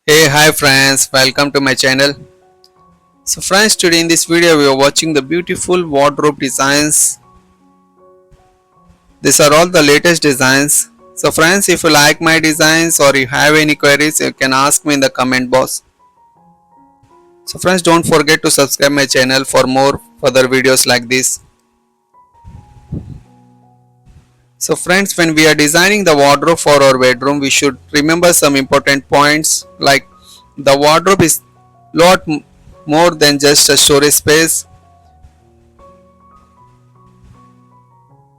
Hey, hi friends, welcome to my channel. So friends, today in this video we are watching the beautiful wardrobe designs. These are all the latest designs. So friends, if you like my designs or you have any queries, you can ask me in the comment box. So friends, don't forget to subscribe my channel for more further videos like this. So friends, when we are designing the wardrobe for our bedroom, we should remember some important points like the wardrobe is more than just a storage space.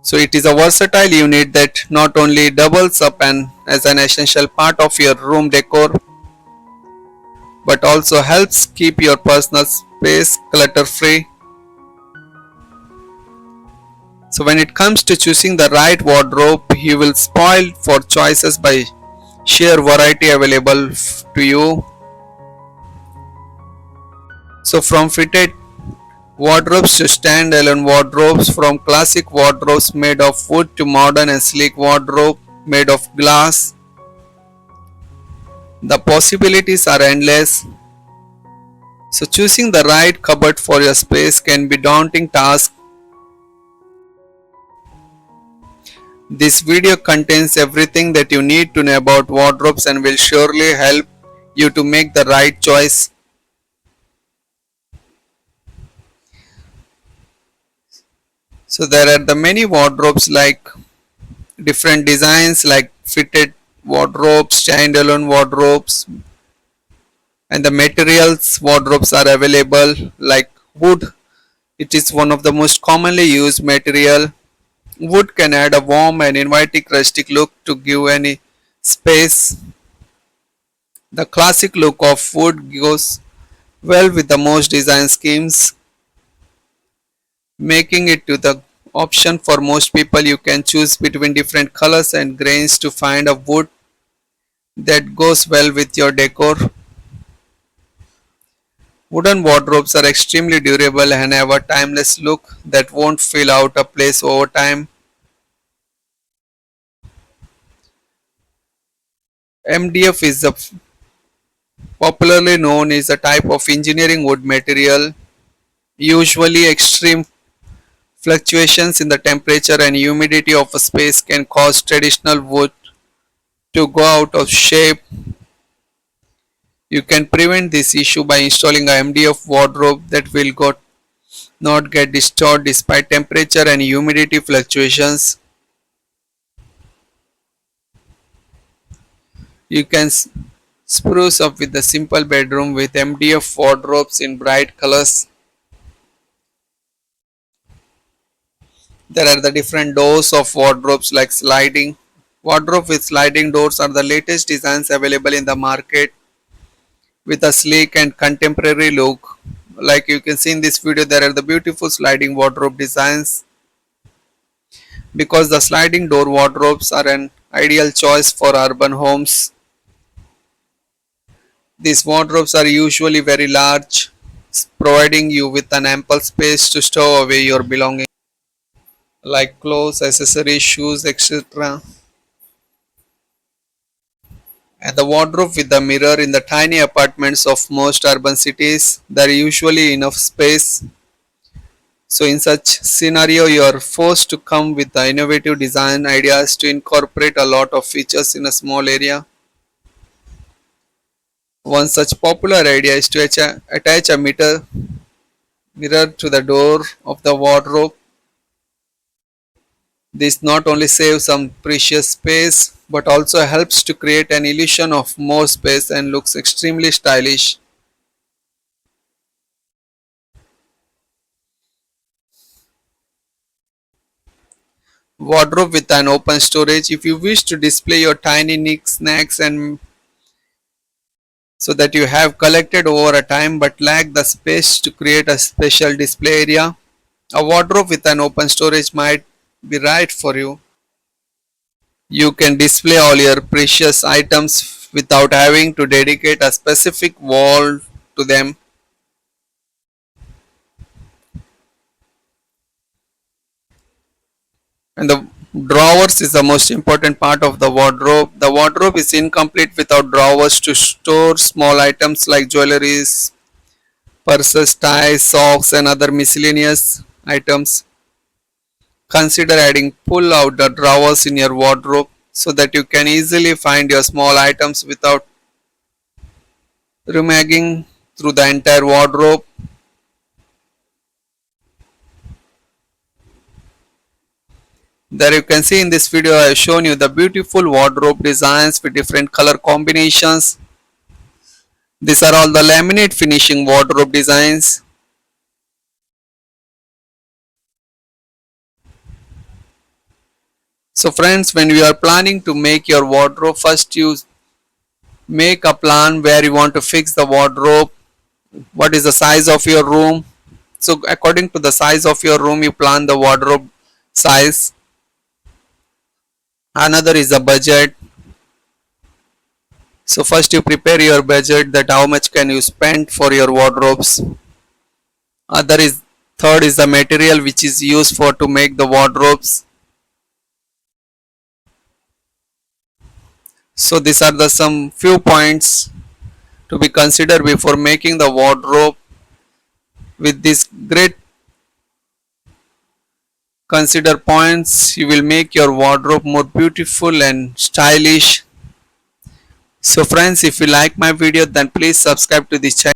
So it is a versatile unit that not only doubles up as an essential part of your room decor but also helps keep your personal space clutter free. So when it comes to choosing the right wardrobe, you will spoil for choices by sheer variety available to you. So from fitted wardrobes to standalone wardrobes, from classic wardrobes made of wood to modern and sleek wardrobe made of glass, the possibilities are endless. So choosing the right cupboard for your space can be a daunting task. This video contains everything that you need to know about wardrobes and will surely help you to make the right choice. So there are the many wardrobes like different designs like fitted wardrobes, standalone wardrobes, and the materials wardrobes are available like wood. It is one of the most commonly used material. Wood can add a warm and inviting rustic look to give any space. The classic look of wood goes well with the most design schemes, making it to the option for most people. You can choose between different colors and grains to find a wood that goes well with your decor. Wooden wardrobes are extremely durable and have a timeless look that won't feel out of place over time. MDF is popularly known as a type of engineering wood material. Usually extreme fluctuations in the temperature and humidity of a space can cause traditional wood to go out of shape. You can prevent this issue by installing a MDF wardrobe that will not get distorted despite temperature and humidity fluctuations. You can spruce up with a simple bedroom with MDF wardrobes in bright colors. There are the different doors of wardrobes like sliding. Wardrobe with sliding doors are the latest designs available in the market with a sleek and contemporary look. Like you can see in this video, there are the beautiful sliding wardrobe designs because the sliding door wardrobes are an ideal choice for urban homes. These wardrobes are usually very large, providing you with an ample space to stow away your belongings like clothes, accessories, shoes, etc. And the wardrobe with the mirror in the tiny apartments of most urban cities, there is usually enough space. So in such scenario, you are forced to come with the innovative design ideas to incorporate a lot of features in a small area. One such popular idea is to attach a mirror to the door of the wardrobe. This not only saves some precious space but also helps to create an illusion of more space and looks extremely stylish. Wardrobe with an open storage. If you wish to display your tiny snacks and so that you have collected over a time but lack the space to create a special display area, a wardrobe with an open storage might be right for you. You can display all your precious items without having to dedicate a specific wall to them. And the Drawers is the most important part of the wardrobe. The wardrobe is incomplete without drawers to store small items like jewelries, purses, ties, socks, and other miscellaneous items. Consider adding pull out the drawers in your wardrobe so that you can easily find your small items without rummaging through the entire wardrobe. There you can see in this video I have shown you the beautiful wardrobe designs with different color combinations. These are all the laminate finishing wardrobe designs. So friends, when you are planning to make your wardrobe, first you make a plan where you want to fix the wardrobe, what is the size of your room. So according to the size of your room you plan the wardrobe size. Another is the budget. So first you prepare your budget, that how much can you spend for your wardrobes. Other is Third is the material which is used for to make the wardrobes. So these are the some few points to be considered before making the wardrobe. With this great consider points, you will make your wardrobe more beautiful and stylish. So friends, if you like my video, then please subscribe to this channel.